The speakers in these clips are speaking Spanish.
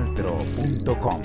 canaltro.com.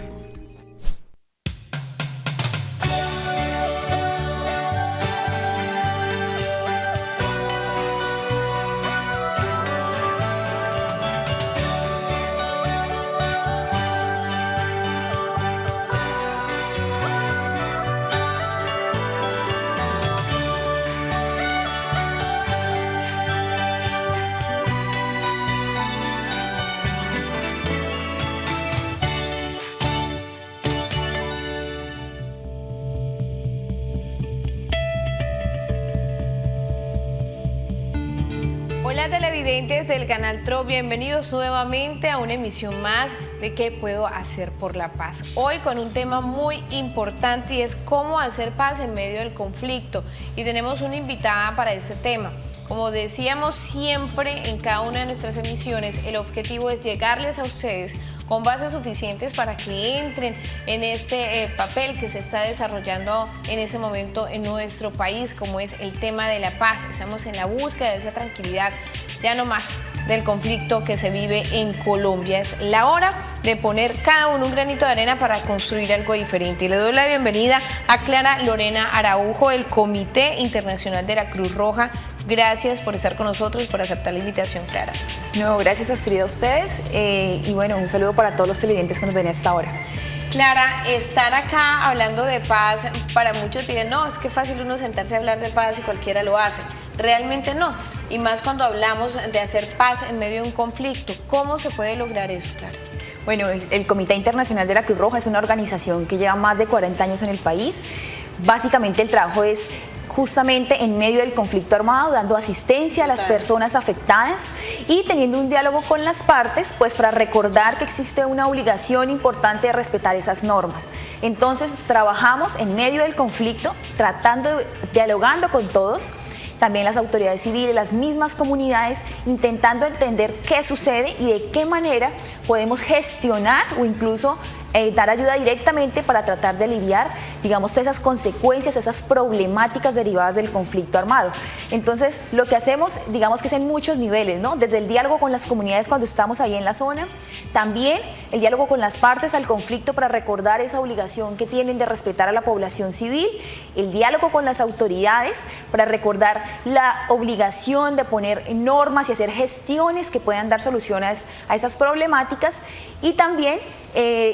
Hola televidentes del Canal TRO, bienvenidos nuevamente a una emisión más de ¿Qué puedo hacer por la paz? Hoy con un tema muy importante y es cómo hacer paz en medio del conflicto, y tenemos una invitada para ese tema. Como decíamos siempre en cada una de nuestras emisiones, el objetivo es llegarles a ustedes con bases suficientes para que entren en este papel que se está desarrollando en ese momento en nuestro país, como es el tema de la paz. Estamos en la búsqueda de esa tranquilidad, ya no más del conflicto que se vive en Colombia. Es la hora de poner cada uno un granito de arena para construir algo diferente. Y le doy la bienvenida a Clara Lorena Araujo, del Comité Internacional de la Cruz Roja. Gracias por estar con nosotros y por aceptar la invitación, Clara. No, gracias Astrid a ustedes y bueno, un saludo para todos los televidentes que nos ven a esta hora. Clara, estar acá hablando de paz, para muchos dirán, no, es que es fácil uno sentarse a hablar de paz y cualquiera lo hace. Realmente no, y más cuando hablamos de hacer paz en medio de un conflicto. ¿Cómo se puede lograr eso, Clara? Bueno, el Comité Internacional de la Cruz Roja es una organización que lleva más de 40 años en el país. Básicamente el trabajo es justamente en medio del conflicto armado, dando asistencia a las personas afectadas y teniendo un diálogo con las partes, pues para recordar que existe una obligación importante de respetar esas normas. Entonces trabajamos en medio del conflicto, dialogando con todos, también las autoridades civiles, las mismas comunidades, intentando entender qué sucede y de qué manera podemos gestionar o incluso dar ayuda directamente para tratar de aliviar, digamos, todas esas consecuencias, esas problemáticas derivadas del conflicto armado. Entonces, lo que hacemos, digamos que es en muchos niveles, ¿no? Desde el diálogo con las comunidades cuando estamos ahí en la zona, también el diálogo con las partes al conflicto para recordar esa obligación que tienen de respetar a la población civil, el diálogo con las autoridades para recordar la obligación de poner normas y hacer gestiones que puedan dar soluciones a esas problemáticas, y también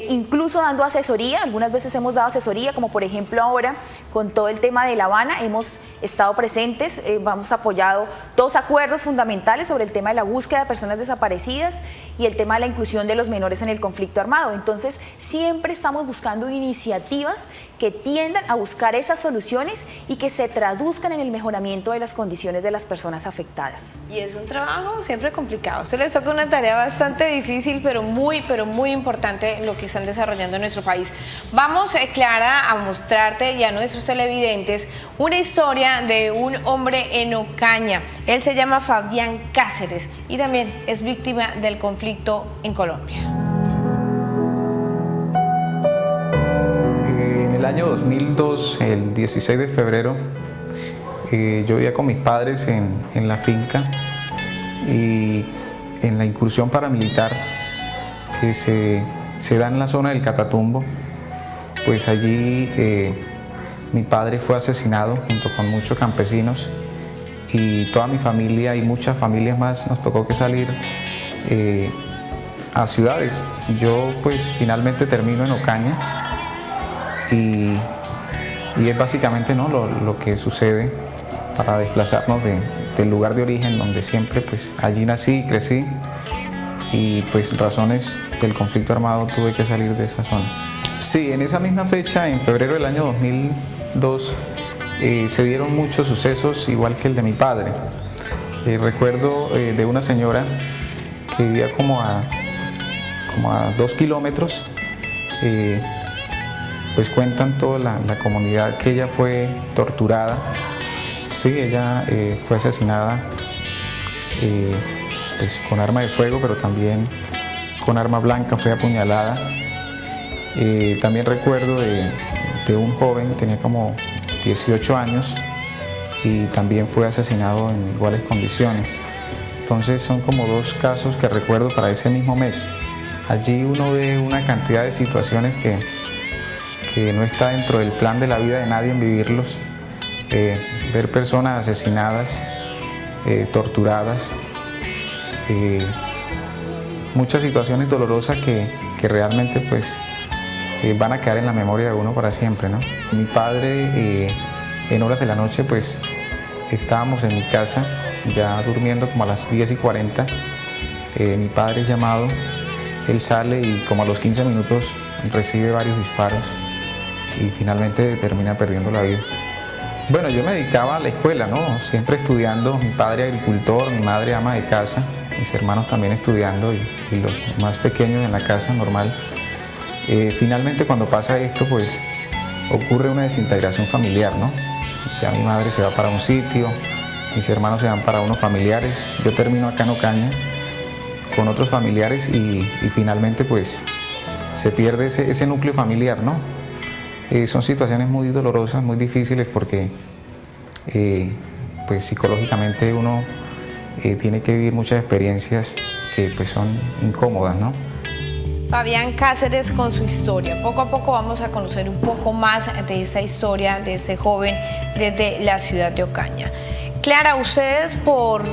incluso dando asesoría. Algunas veces hemos dado asesoría, como por ejemplo ahora con todo el tema de La Habana, hemos estado presentes, hemos apoyado 2 acuerdos fundamentales sobre el tema de la búsqueda de personas desaparecidas y el tema de la inclusión de los menores en el conflicto armado. Entonces siempre estamos buscando iniciativas que tiendan a buscar esas soluciones y que se traduzcan en el mejoramiento de las condiciones de las personas afectadas. Y es un trabajo siempre complicado, se les toca una tarea bastante difícil, pero muy importante lo que están desarrollando en nuestro país. Vamos, Clara, a mostrarte y a nuestros televidentes una historia de un hombre en Ocaña. Él se llama Fabián Cáceres y también es víctima del conflicto en Colombia. En el año 2002, el 16 de febrero, yo vivía con mis padres en la finca, y en la incursión paramilitar que se da en la zona del Catatumbo, pues allí mi padre fue asesinado junto con muchos campesinos, y toda mi familia y muchas familias más nos tocó que salir a ciudades. Yo pues finalmente termino en Ocaña, y es básicamente, ¿no?, lo que sucede para desplazarnos del lugar de origen donde siempre pues allí nací y crecí, y pues razones del conflicto armado tuve que salir de esa zona. Sí, en esa misma fecha, en febrero del año 2002, se dieron muchos sucesos igual que el de mi padre. Recuerdo de una señora que vivía como a 2 kilómetros, pues cuentan toda la comunidad que ella fue torturada. Sí, ella fue asesinada pues con arma de fuego, pero también con arma blanca, fue apuñalada. También recuerdo de un joven, tenía como 18 años, y también fue asesinado en iguales condiciones. Entonces son como 2 casos que recuerdo para ese mismo mes. allí uno ve una cantidad de situaciones que no está dentro del plan de la vida de nadie en vivirlos. Ver personas asesinadas, torturadas, muchas situaciones dolorosas que realmente pues van a quedar en la memoria de uno para siempre, ¿no? Mi padre, en horas de la noche, pues estábamos en mi casa ya durmiendo como a las 10:40. Mi padre es llamado, él sale y como a los 15 minutos recibe varios disparos y finalmente termina perdiendo la vida. Bueno, yo me dedicaba a la escuela, ¿no? Siempre estudiando, mi padre agricultor, mi madre ama de casa, mis hermanos también estudiando y los más pequeños en la casa normal. Finalmente cuando pasa esto, pues ocurre una desintegración familiar, ¿no? Ya mi madre se va para un sitio, mis hermanos se van para unos familiares, yo termino acá en Ocaña con otros familiares y finalmente pues se pierde ese núcleo familiar, ¿no? Son situaciones muy dolorosas, muy difíciles porque pues psicológicamente uno tiene que vivir muchas experiencias que pues son incómodas, ¿no? Fabián Cáceres con su historia. Poco a poco vamos a conocer un poco más de esta historia de este joven desde la ciudad de Ocaña. Clara, ustedes por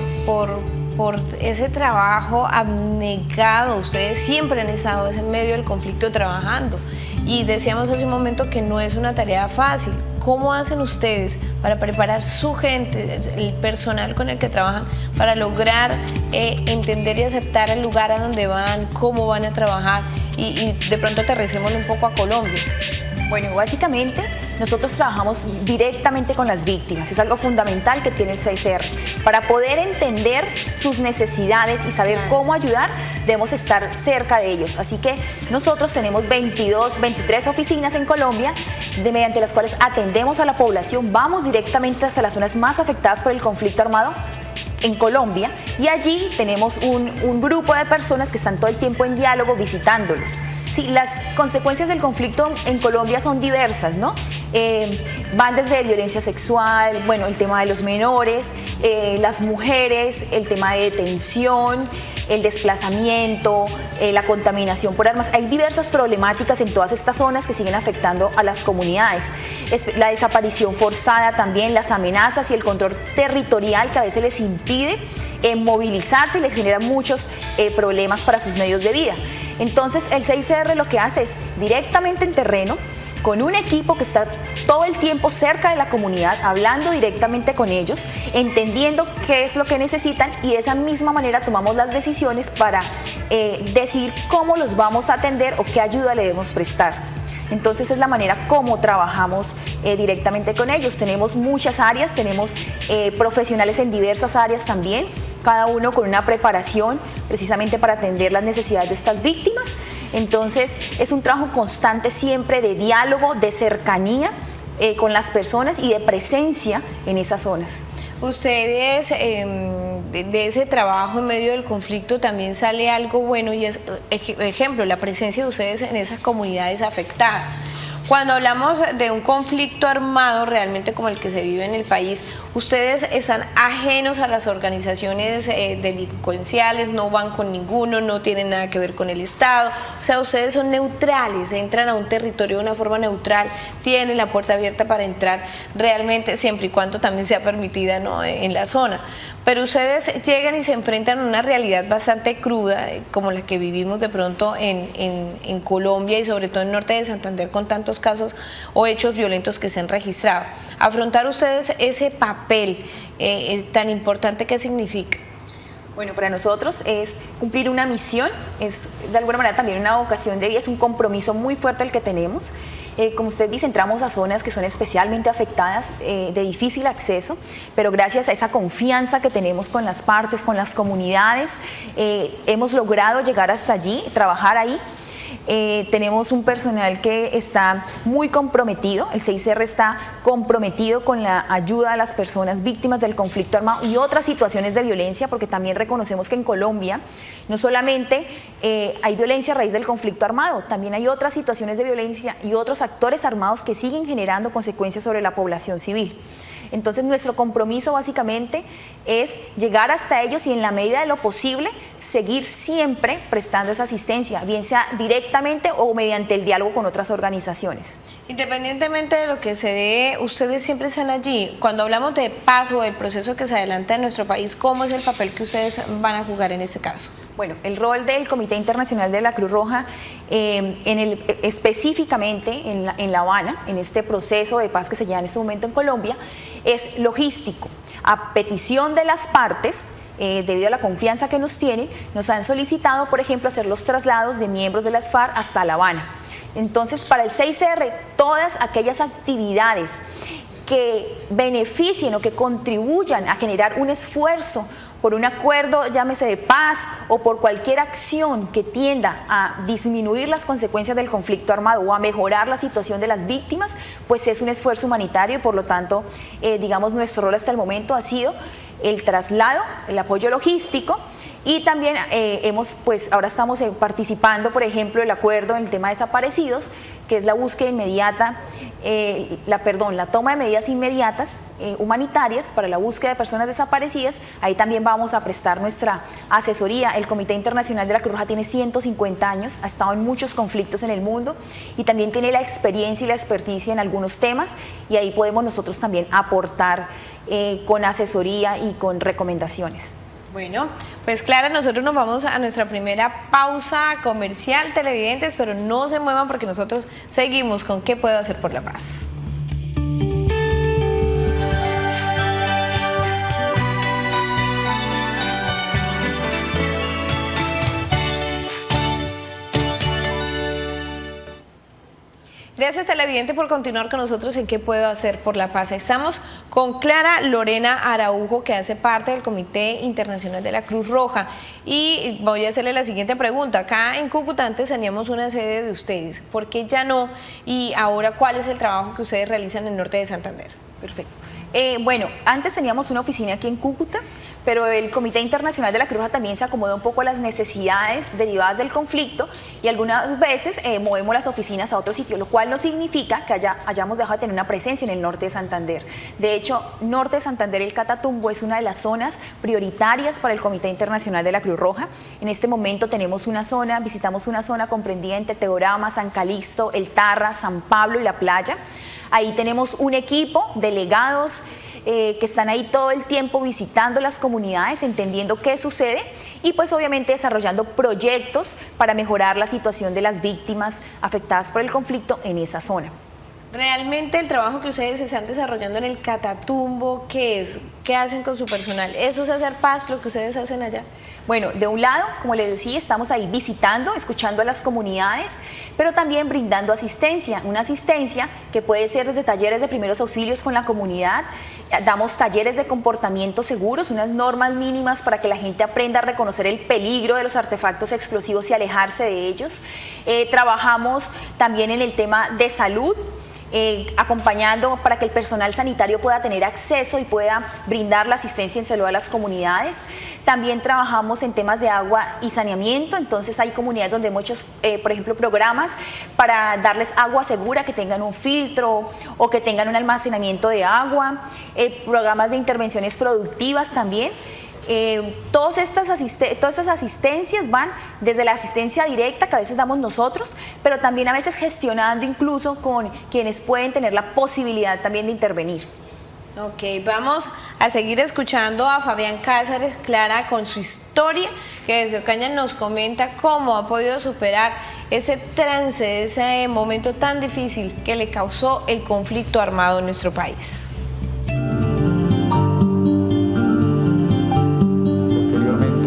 ese trabajo abnegado, ustedes siempre han estado en medio del conflicto trabajando y decíamos hace un momento que no es una tarea fácil. ¿Cómo hacen ustedes para preparar su gente, el personal con el que trabajan, para lograr entender y aceptar el lugar a donde van, cómo van a trabajar y de pronto aterricémoslo un poco a Colombia? Bueno, básicamente nosotros trabajamos directamente con las víctimas, es algo fundamental que tiene el 6R. Para poder entender sus necesidades y saber cómo ayudar, debemos estar cerca de ellos. Así que nosotros tenemos 23 oficinas en Colombia, mediante las cuales atendemos a la población, vamos directamente hasta las zonas más afectadas por el conflicto armado en Colombia y allí tenemos un grupo de personas que están todo el tiempo en diálogo visitándolos. Sí, las consecuencias del conflicto en Colombia son diversas, ¿no? Van desde violencia sexual, bueno, el tema de los menores, las mujeres, el tema de detención, el desplazamiento, la contaminación por armas. Hay diversas problemáticas en todas estas zonas que siguen afectando a las comunidades. La desaparición forzada también, las amenazas y el control territorial que a veces les impide movilizarse y les genera muchos problemas para sus medios de vida. Entonces el 6R lo que hace es directamente en terreno, con un equipo que está todo el tiempo cerca de la comunidad, hablando directamente con ellos, entendiendo qué es lo que necesitan y de esa misma manera tomamos las decisiones para decidir cómo los vamos a atender o qué ayuda le debemos prestar. Entonces es la manera como trabajamos directamente con ellos. Tenemos muchas áreas, tenemos profesionales en diversas áreas también, cada uno con una preparación precisamente para atender las necesidades de estas víctimas. Entonces es un trabajo constante siempre de diálogo, de cercanía con las personas y de presencia en esas zonas. Ustedes, de ese trabajo en medio del conflicto también sale algo bueno y es, ejemplo, la presencia de ustedes en esas comunidades afectadas. Cuando hablamos de un conflicto armado realmente como el que se vive en el país, ustedes están ajenos a las organizaciones delincuenciales, no van con ninguno, no tienen nada que ver con el Estado, o sea, ustedes son neutrales, entran a un territorio de una forma neutral, tienen la puerta abierta para entrar realmente siempre y cuando también sea permitida, ¿no?, en la zona. Pero ustedes llegan y se enfrentan a una realidad bastante cruda, como la que vivimos de pronto en Colombia y sobre todo en Norte de Santander con tantos casos o hechos violentos que se han registrado. Afrontar ustedes ese papel tan importante, ¿qué significa? Bueno, para nosotros es cumplir una misión, es de alguna manera también una vocación de vida, es un compromiso muy fuerte el que tenemos. Como usted dice, entramos a zonas que son especialmente afectadas, de difícil acceso, pero gracias a esa confianza que tenemos con las partes, con las comunidades, hemos logrado llegar hasta allí, trabajar ahí. Tenemos un personal que está muy comprometido, el 6R está comprometido con la ayuda a las personas víctimas del conflicto armado y otras situaciones de violencia, porque también reconocemos que en Colombia no solamente hay violencia a raíz del conflicto armado, también hay otras situaciones de violencia y otros actores armados que siguen generando consecuencias sobre la población civil. Entonces nuestro compromiso básicamente es llegar hasta ellos y en la medida de lo posible seguir siempre prestando esa asistencia, bien sea directamente o mediante el diálogo con otras organizaciones. Independientemente de lo que se dé, ustedes siempre están allí. Cuando hablamos de paz o del proceso que se adelanta en nuestro país, ¿cómo es el papel que ustedes van a jugar en este caso? Bueno, el rol del Comité Internacional de la Cruz Roja, específicamente en La Habana, en este proceso de paz que se lleva en este momento en Colombia, es logístico. A petición de las partes, debido a la confianza que nos tienen, nos han solicitado, por ejemplo, hacer los traslados de miembros de las FARC hasta La Habana. Entonces, para el 6R, todas aquellas actividades que beneficien o que contribuyan a generar un esfuerzo por un acuerdo, llámese de paz, o por cualquier acción que tienda a disminuir las consecuencias del conflicto armado o a mejorar la situación de las víctimas, pues es un esfuerzo humanitario y por lo tanto, digamos, nuestro rol hasta el momento ha sido el traslado, el apoyo logístico. Y también ahora estamos participando, por ejemplo, el acuerdo en el tema de desaparecidos, que es la búsqueda inmediata, la toma de medidas inmediatas humanitarias para la búsqueda de personas desaparecidas. Ahí también vamos a prestar nuestra asesoría. El Comité Internacional de la Cruz Roja tiene 150 años, ha estado en muchos conflictos en el mundo y también tiene la experiencia y la experticia en algunos temas, y ahí podemos nosotros también aportar con asesoría y con recomendaciones. Bueno, pues Clara, nosotros nos vamos a nuestra primera pausa comercial, televidentes, pero no se muevan porque nosotros seguimos con ¿Qué puedo hacer por la paz? Gracias, televidente, por continuar con nosotros en ¿Qué puedo hacer por la paz? Estamos con Clara Lorena Araujo, que hace parte del Comité Internacional de la Cruz Roja. Y voy a hacerle la siguiente pregunta. Acá en Cúcuta antes teníamos una sede de ustedes. ¿Por qué ya no? Y ahora, ¿cuál es el trabajo que ustedes realizan en el norte de Santander? Perfecto. Bueno, antes teníamos una oficina aquí en Cúcuta, pero el Comité Internacional de la Cruz Roja también se acomoda un poco a las necesidades derivadas del conflicto y algunas veces movemos las oficinas a otro sitio, lo cual no significa que hayamos dejado de tener una presencia en el norte de Santander. De hecho, norte de Santander, el Catatumbo, es una de las zonas prioritarias para el Comité Internacional de la Cruz Roja. En este momento visitamos una zona comprendida entre Teorama, San Calixto, El Tarra, San Pablo y La Playa. Ahí tenemos un equipo, delegados, que están ahí todo el tiempo visitando las comunidades, entendiendo qué sucede y pues obviamente desarrollando proyectos para mejorar la situación de las víctimas afectadas por el conflicto en esa zona. Realmente el trabajo que ustedes están desarrollando en el Catatumbo, ¿qué es? ¿Qué hacen con su personal? ¿Eso es hacer paz, lo que ustedes hacen allá? Bueno, de un lado, como les decía, estamos ahí visitando, escuchando a las comunidades, pero también brindando asistencia, una asistencia que puede ser desde talleres de primeros auxilios con la comunidad, damos talleres de comportamientos seguros, unas normas mínimas para que la gente aprenda a reconocer el peligro de los artefactos explosivos y alejarse de ellos. Trabajamos también en el tema de salud, acompañando para que el personal sanitario pueda tener acceso y pueda brindar la asistencia en salud a las comunidades. También trabajamos en temas de agua y saneamiento, entonces hay comunidades donde hemos hecho, por ejemplo, programas para darles agua segura, que tengan un filtro o que tengan un almacenamiento de agua, programas de intervenciones productivas también. Todas estas asistencias van desde la asistencia directa que a veces damos nosotros, pero también a veces gestionando incluso con quienes pueden tener la posibilidad también de intervenir. Ok, vamos a seguir escuchando a Fabián Cáceres, Clara, con su historia, que desde Ocaña nos comenta cómo ha podido superar ese trance, ese momento tan difícil que le causó el conflicto armado en nuestro país.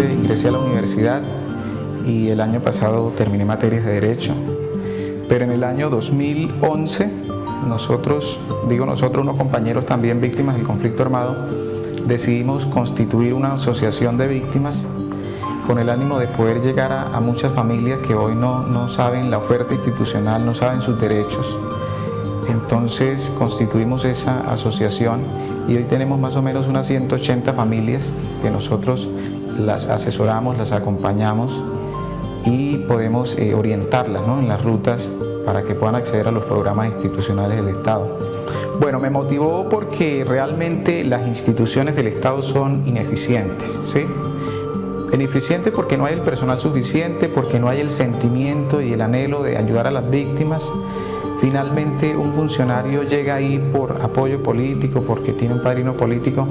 Ingresé a la universidad y el año pasado terminé materias de Derecho, pero en el año 2011 nosotros, unos compañeros también víctimas del conflicto armado, decidimos constituir una asociación de víctimas con el ánimo de poder llegar a muchas familias que hoy no saben la oferta institucional, no saben sus derechos. Entonces constituimos esa asociación y hoy tenemos más o menos unas 180 familias que nosotros las asesoramos, las acompañamos y podemos orientarlas, ¿no?, en las rutas para que puedan acceder a los programas institucionales del Estado. Bueno, me motivó porque realmente las instituciones del Estado son ineficientes, ¿sí? Ineficiente porque no hay el personal suficiente, porque no hay el sentimiento y el anhelo de ayudar a las víctimas. Finalmente un funcionario llega ahí por apoyo político, porque tiene un padrino político,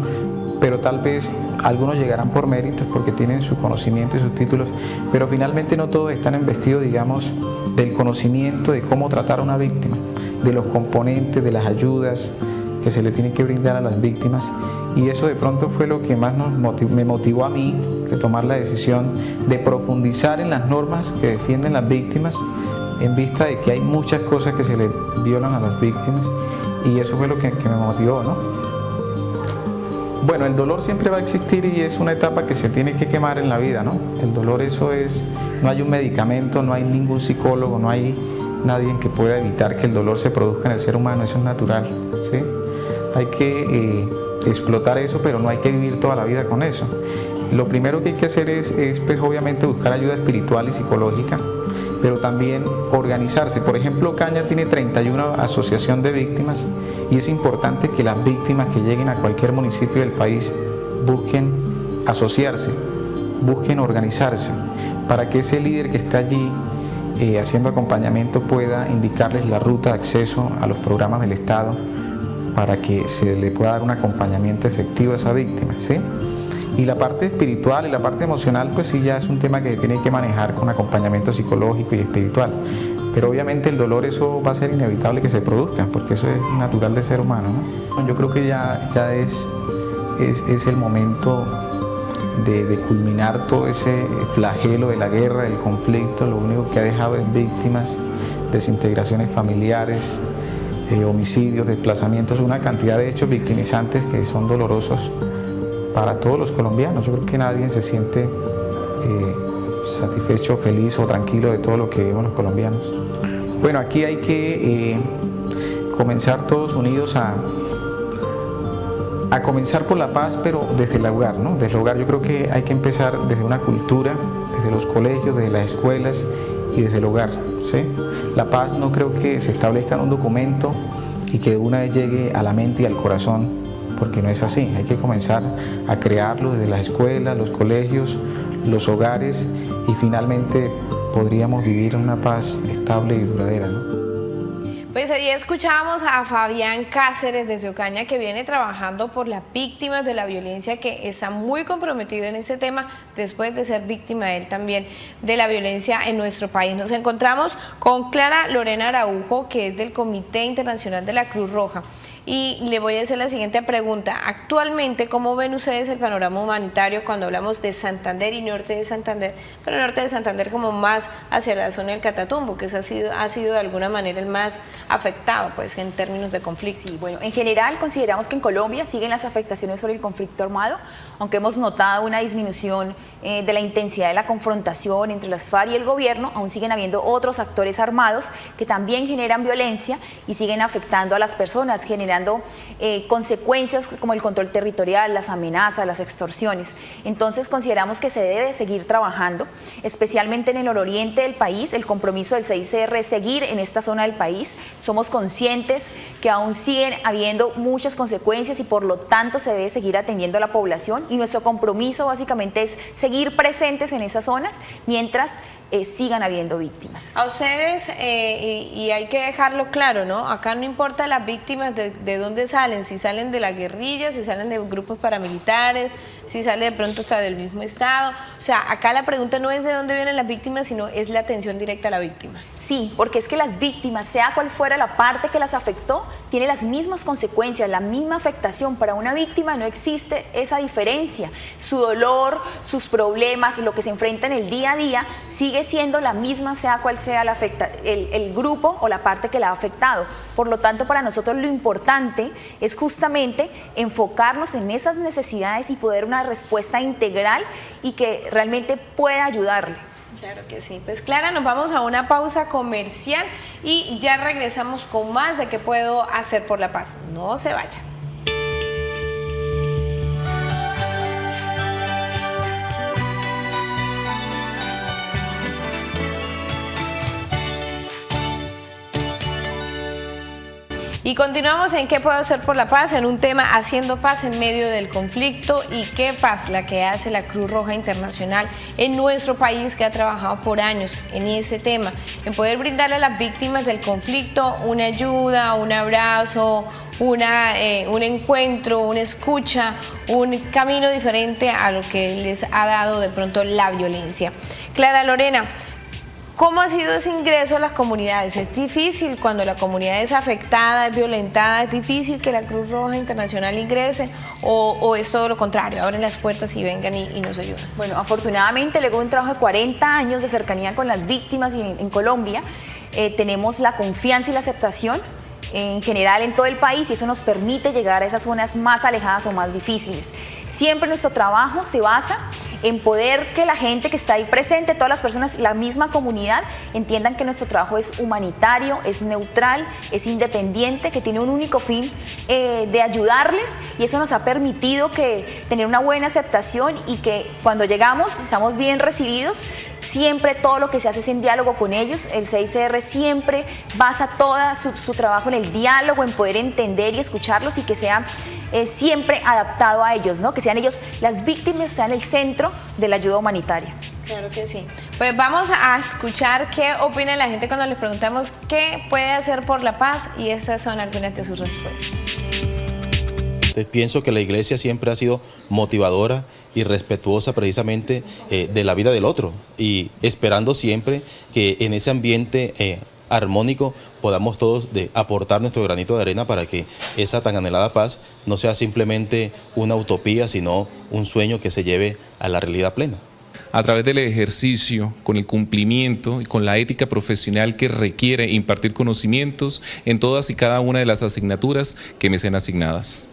pero tal vez algunos llegarán por méritos porque tienen su conocimiento y sus títulos, pero finalmente no todos están investidos, digamos, del conocimiento de cómo tratar a una víctima, de los componentes, de las ayudas que se le tienen que brindar a las víctimas. Y eso de pronto fue lo que más me motivó a mí de tomar la decisión de profundizar en las normas que defienden las víctimas, en vista de que hay muchas cosas que se le violan a las víctimas, y eso fue lo que me motivó, ¿no? Bueno, el dolor siempre va a existir y es una etapa que se tiene que quemar en la vida, ¿no? El dolor, eso es, no hay un medicamento, no hay ningún psicólogo, no hay nadie que pueda evitar que el dolor se produzca en el ser humano, eso es natural, ¿sí? Hay que explotar eso, pero no hay que vivir toda la vida con eso. Lo primero que hay que hacer es pues, obviamente buscar ayuda espiritual y psicológica, pero también organizarse. Por ejemplo, Ocaña tiene 31 asociaciones de víctimas y es importante que las víctimas que lleguen a cualquier municipio del país busquen asociarse, busquen organizarse, para que ese líder que está allí haciendo acompañamiento pueda indicarles la ruta de acceso a los programas del Estado para que se le pueda dar un acompañamiento efectivo a esa víctima, ¿sí? Y la parte espiritual y la parte emocional, pues sí, ya es un tema que tiene que manejar con acompañamiento psicológico y espiritual. Pero obviamente el dolor, eso va a ser inevitable que se produzca, porque eso es natural del ser humano, ¿no? Yo creo que ya es el momento de culminar todo ese flagelo de la guerra, del conflicto. Lo único que ha dejado es víctimas, desintegraciones familiares, homicidios, desplazamientos, una cantidad de hechos victimizantes que son dolorosos para todos los colombianos. Yo creo que nadie se siente satisfecho, feliz o tranquilo de todo lo que vivimos los colombianos. Bueno, aquí hay que comenzar todos unidos a comenzar por la paz, pero desde el hogar, ¿no? Desde el hogar. Yo creo que hay que empezar desde una cultura, desde los colegios, desde las escuelas y desde el hogar, ¿sí? La paz no creo que se establezca en un documento y que de una vez llegue a la mente y al corazón, porque no es así. Hay que comenzar a crearlo desde las escuelas, los colegios, los hogares, y finalmente podríamos vivir en una paz estable y duradera, ¿no? Pues allí escuchábamos a Fabián Cáceres desde Ocaña, que viene trabajando por las víctimas de la violencia, que está muy comprometido en ese tema después de ser víctima él también de la violencia en nuestro país. Nos encontramos con Clara Lorena Araujo, que es del Comité Internacional de la Cruz Roja. Y le voy a hacer la siguiente pregunta. Actualmente, ¿cómo ven ustedes el panorama humanitario cuando hablamos de Santander y norte de Santander? Pero norte de Santander como más hacia la zona del Catatumbo, que ha sido de alguna manera el más afectado, pues, en términos de conflicto. Sí, bueno, en general consideramos que en Colombia siguen las afectaciones por el conflicto armado, aunque hemos notado una disminución de la intensidad de la confrontación entre las FARC y el gobierno, aún siguen habiendo otros actores armados que también generan violencia y siguen afectando a las personas, generando consecuencias como el control territorial, las amenazas, las extorsiones. Entonces consideramos que se debe seguir trabajando, especialmente en el nororiente del país. El compromiso del CICR es seguir en esta zona del país. Somos conscientes que aún siguen habiendo muchas consecuencias y por lo tanto se debe seguir atendiendo a la población, y nuestro compromiso básicamente es seguir presentes en esas zonas mientras sigan habiendo víctimas. A ustedes, y hay que dejarlo claro, ¿no? Acá no importa las víctimas de dónde salen, si salen de la guerrilla, si salen de grupos paramilitares, si sale de pronto hasta del mismo Estado. O sea, acá la pregunta no es de dónde vienen las víctimas, sino es la atención directa a la víctima. Sí, porque es que las víctimas, sea cual fuera la parte que las afectó, tiene las mismas consecuencias, la misma afectación. Para una víctima no existe esa diferencia. Su dolor, sus problemas, lo que se enfrenta en el día a día, sigue siendo la misma, sea cual sea el grupo o la parte que la ha afectado. Por lo tanto, para nosotros lo importante es justamente enfocarnos en esas necesidades y poder una respuesta integral y que realmente pueda ayudarle. Claro que sí. Pues Clara, nos vamos a una pausa comercial y ya regresamos con más de qué puedo hacer por la paz. No se vayan. Y continuamos en ¿Qué puedo hacer por la paz? En un tema haciendo paz en medio del conflicto y qué paz la que hace la Cruz Roja Internacional en nuestro país, que ha trabajado por años en ese tema, en poder brindarle a las víctimas del conflicto una ayuda, un abrazo, un encuentro, una escucha, un camino diferente a lo que les ha dado de pronto la violencia. Clara Lorena, ¿cómo ha sido ese ingreso a las comunidades? ¿Es difícil cuando la comunidad es afectada, es violentada? ¿Es difícil que la Cruz Roja Internacional ingrese? ¿O es todo lo contrario? Abren las puertas y vengan y nos ayudan. Bueno, afortunadamente, luego de un trabajo de 40 años de cercanía con las víctimas en Colombia, tenemos la confianza y la aceptación en general en todo el país, y eso nos permite llegar a esas zonas más alejadas o más difíciles. Siempre nuestro trabajo se basa en poder que la gente que está ahí presente, todas las personas, la misma comunidad, entiendan que nuestro trabajo es humanitario, es neutral, es independiente, que tiene un único fin de ayudarles, y eso nos ha permitido tener una buena aceptación, y que cuando llegamos estamos bien recibidos. Siempre todo lo que se hace es en diálogo con ellos. El CICR siempre basa todo su trabajo en el diálogo, en poder entender y escucharlos, y que sea siempre adaptado a ellos, ¿no? Que sean ellos, las víctimas sean el centro de la ayuda humanitaria. Claro que sí. Pues vamos a escuchar qué opina la gente cuando les preguntamos qué puede hacer por la paz, y esas son algunas de sus respuestas. Pienso que la iglesia siempre ha sido motivadora y respetuosa precisamente de la vida del otro, y esperando siempre que en ese ambiente armónico podamos todos aportar nuestro granito de arena para que esa tan anhelada paz no sea simplemente una utopía, sino un sueño que se lleve a la realidad plena. A través del ejercicio, con el cumplimiento y con la ética profesional que requiere impartir conocimientos en todas y cada una de las asignaturas que me sean asignadas.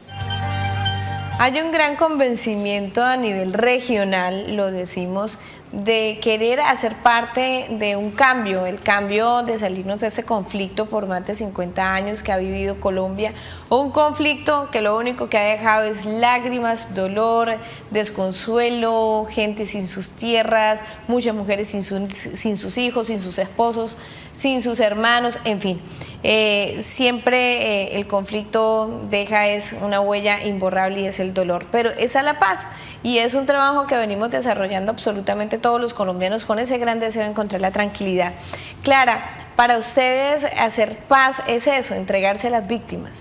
Hay un gran convencimiento a nivel regional, lo decimos, de querer hacer parte de un cambio, el cambio de salirnos de ese conflicto por más de 50 años que ha vivido Colombia, un conflicto que lo único que ha dejado es lágrimas, dolor, desconsuelo, gente sin sus tierras, muchas mujeres sin sus hijos, sin sus esposos, sin sus hermanos, en fin. Siempre el conflicto deja una huella imborrable, y es el dolor, pero esa es la paz, y es un trabajo que venimos desarrollando absolutamente todos los colombianos con ese gran deseo de encontrar la tranquilidad. Clara, para ustedes hacer paz es eso, entregarse a las víctimas.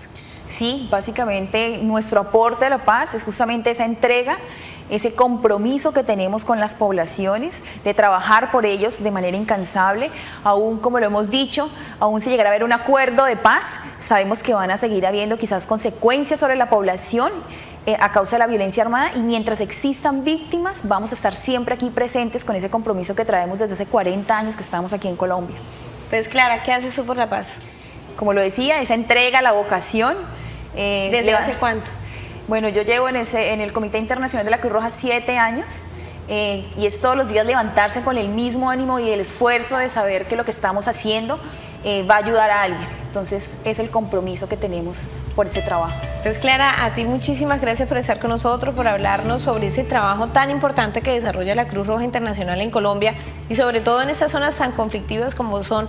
Sí, básicamente nuestro aporte a la paz es justamente esa entrega, ese compromiso que tenemos con las poblaciones, de trabajar por ellos de manera incansable. Aún, como lo hemos dicho, aún si llegara a haber un acuerdo de paz, sabemos que van a seguir habiendo quizás consecuencias sobre la población a causa de la violencia armada, y mientras existan víctimas vamos a estar siempre aquí presentes con ese compromiso que traemos desde hace 40 años que estamos aquí en Colombia. Pues Clara, ¿qué hace eso por la paz? Como lo decía, esa entrega, la vocación. ¿Desde hace cuánto? Bueno, yo llevo en el Comité Internacional de la Cruz Roja 7 años, y es todos los días levantarse con el mismo ánimo y el esfuerzo de saber que lo que estamos haciendo va a ayudar a alguien. Entonces es el compromiso que tenemos por ese trabajo. Pues Clara, a ti muchísimas gracias por estar con nosotros, por hablarnos sobre ese trabajo tan importante que desarrolla la Cruz Roja Internacional en Colombia, y sobre todo en estas zonas tan conflictivas como son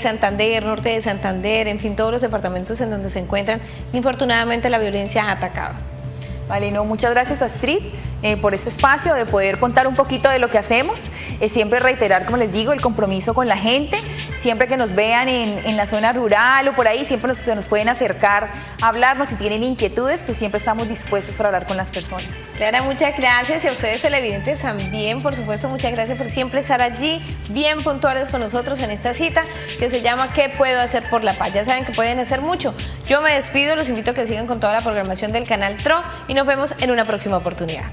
Santander, norte de Santander, en fin, todos los departamentos en donde se encuentran. Infortunadamente la violencia ha atacado. Vale, no, muchas gracias, Astrid, por este espacio de poder contar un poquito de lo que hacemos. Siempre reiterar, como les digo, el compromiso con la gente. Siempre que nos vean en la zona rural o por ahí, siempre se nos pueden acercar a hablarnos. Si tienen inquietudes, pues siempre estamos dispuestos para hablar con las personas. Clara, muchas gracias, y a ustedes televidentes también, por supuesto, muchas gracias por siempre estar allí, bien puntuales con nosotros en esta cita que se llama ¿Qué puedo hacer por la paz? Ya saben que pueden hacer mucho. Yo me despido, los invito a que sigan con toda la programación del canal TRO, y nos vemos en una próxima oportunidad.